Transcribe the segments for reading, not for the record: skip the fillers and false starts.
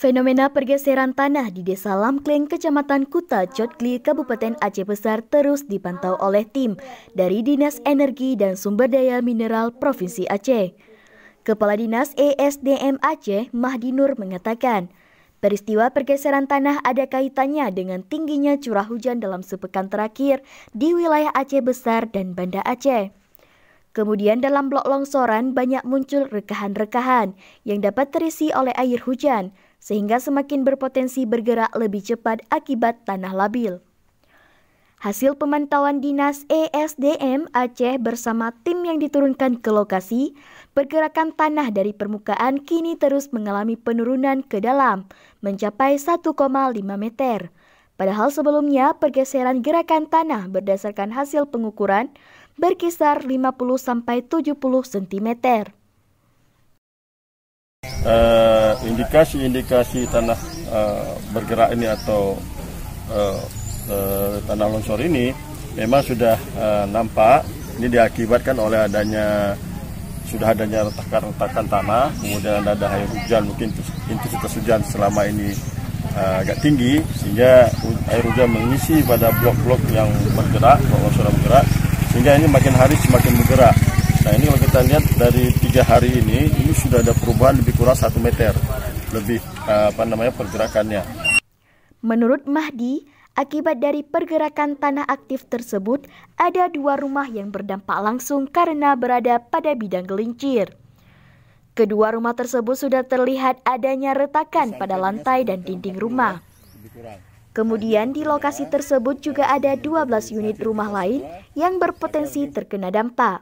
Fenomena pergeseran tanah di Desa Lamkleng, Kecamatan Kuta, Cotgli, Kabupaten Aceh Besar terus dipantau oleh tim dari Dinas Energi dan Sumber Daya Mineral Provinsi Aceh. Kepala Dinas ESDM Aceh, Mahdi Nur mengatakan, peristiwa pergeseran tanah ada kaitannya dengan tingginya curah hujan dalam sepekan terakhir di wilayah Aceh Besar dan Banda Aceh. Kemudian dalam blok longsoran banyak muncul rekahan-rekahan yang dapat terisi oleh air hujan, sehingga semakin berpotensi bergerak lebih cepat akibat tanah labil. Hasil pemantauan Dinas ESDM Aceh bersama tim yang diturunkan ke lokasi, pergerakan tanah dari permukaan kini terus mengalami penurunan ke dalam, mencapai 1,5 meter. Padahal sebelumnya pergeseran gerakan tanah berdasarkan hasil pengukuran berkisar 50-70 cm. Indikasi-indikasi tanah bergerak ini atau tanah longsor ini memang sudah nampak. Ini diakibatkan oleh adanya retakan-retakan tanah, kemudian ada air hujan, mungkin intensitas hujan selama ini agak tinggi, sehingga air hujan mengisi pada blok-blok yang bergerak, blok longsor yang bergerak, sehingga ini makin hari semakin bergerak. Nah, ini kalau kita lihat dari 3 hari ini sudah ada perubahan lebih kurang 1 meter lebih pergerakannya. Menurut Mahdi, akibat dari pergerakan tanah aktif tersebut, ada 2 rumah yang berdampak langsung karena berada pada bidang gelincir. Kedua rumah tersebut sudah terlihat adanya retakan pada lantai dan dinding rumah. Kemudian di lokasi tersebut juga ada 12 unit rumah lain yang berpotensi terkena dampak.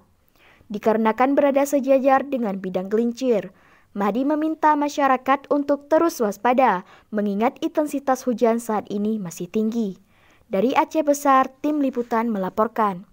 Dikarenakan berada sejajar dengan bidang gelincir, Mahdi meminta masyarakat untuk terus waspada, mengingat intensitas hujan saat ini masih tinggi. Dari Aceh Besar, tim liputan melaporkan.